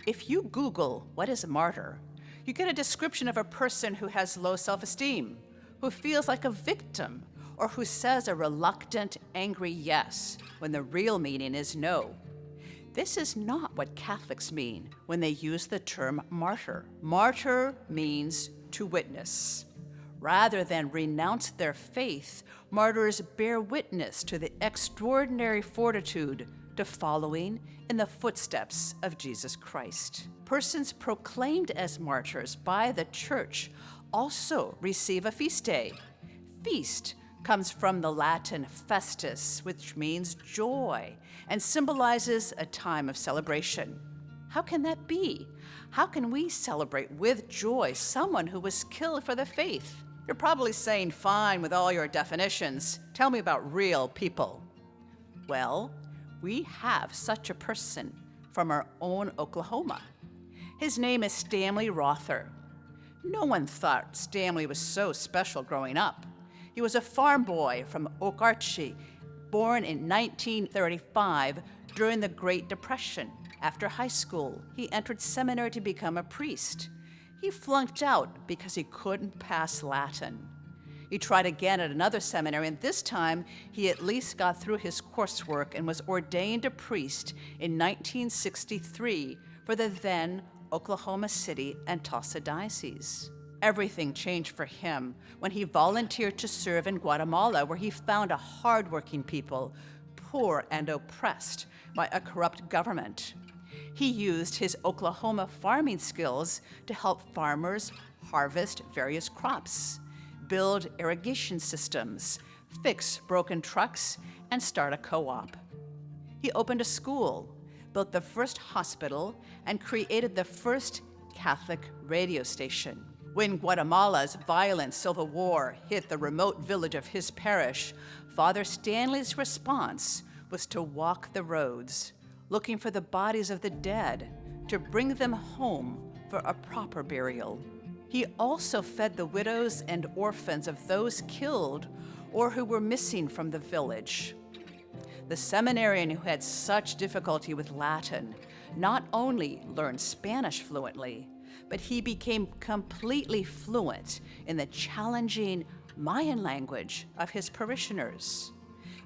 If you Google what is a martyr, you get a description of a person who has low self-esteem, who feels like a victim, or who says a reluctant, angry yes when the real meaning is no. This is not what Catholics mean when they use the term martyr. Martyr means to witness. Rather than renounce their faith, martyrs bear witness to the extraordinary fortitude to following in the footsteps of Jesus Christ. Persons proclaimed as martyrs by the Church also receive a feast day. Feast comes from the Latin festus, which means joy, and symbolizes a time of celebration. How can that be? How can we celebrate with joy someone who was killed for the faith? You're probably saying, fine with all your definitions. Tell me about real people. Well, we have such a person from our own Oklahoma. His name is Stanley Rother. No one thought Stanley was so special growing up. He was a farm boy from Okarche, born in 1935 during the Great Depression. After high school, he entered seminary to become a priest. He flunked out because he couldn't pass Latin. He tried again at another seminary, and this time he at least got through his coursework and was ordained a priest in 1963 for the then Oklahoma City and Tulsa Diocese. Everything changed for him when he volunteered to serve in Guatemala, where he found a hardworking people, poor and oppressed by a corrupt government. He used his Oklahoma farming skills to help farmers harvest various crops, build irrigation systems, fix broken trucks, and start a co-op. He opened a school, built the first hospital, and created the first Catholic radio station. When Guatemala's violent civil war hit the remote village of his parish, Father Stanley's response was to walk the roads, looking for the bodies of the dead, to bring them home for a proper burial. He also fed the widows and orphans of those killed or who were missing from the village. The seminarian who had such difficulty with Latin not only learned Spanish fluently, but he became completely fluent in the challenging Mayan language of his parishioners.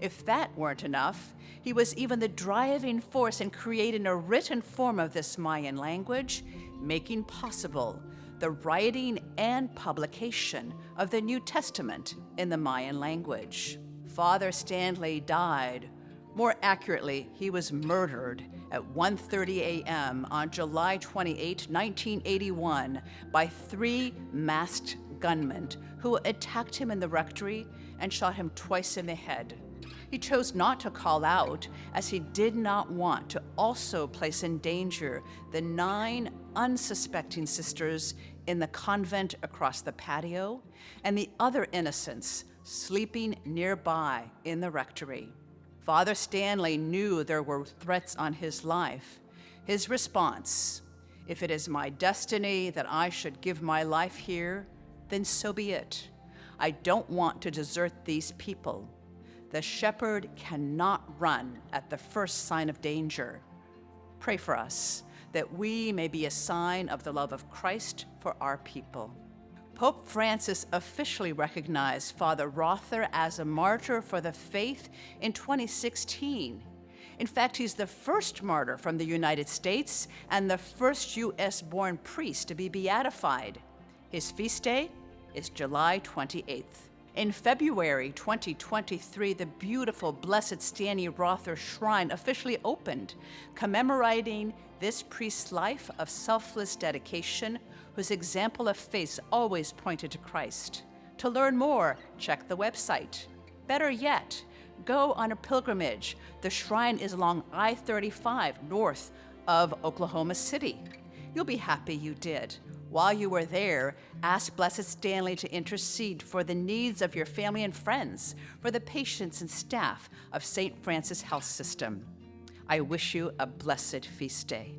If that weren't enough, he was even the driving force in creating a written form of this Mayan language, making possible the writing and publication of the New Testament in the Mayan language. Father Stanley died. More accurately, he was murdered at 1:30 a.m. on July 28, 1981, by 3 masked gunmen who attacked him in the rectory and shot him twice in the head. He chose not to call out, as he did not want to also place in danger the 9 unsuspecting sisters in the convent across the patio and the other innocents sleeping nearby in the rectory. Father Stanley knew there were threats on his life. His response, "If it is my destiny that I should give my life here, then so be it. I don't want to desert these people. The shepherd cannot run at the first sign of danger. Pray for us, that we may be a sign of the love of Christ for our people." Pope Francis officially recognized Father Rother as a martyr for the faith in 2016. In fact, he's the first martyr from the United States and the first U.S.-born priest to be beatified. His feast day is July 28th. In February 2023, the beautiful Blessed Stanley Rother Shrine officially opened, commemorating this priest's life of selfless dedication, whose example of faith always pointed to Christ. To learn more, check the website. Better yet, go on a pilgrimage. The shrine is along I-35 north of Oklahoma City. You'll be happy you did. While you were there, ask Blessed Stanley to intercede for the needs of your family and friends, for the patients and staff of St. Francis Health System. I wish you a blessed feast day.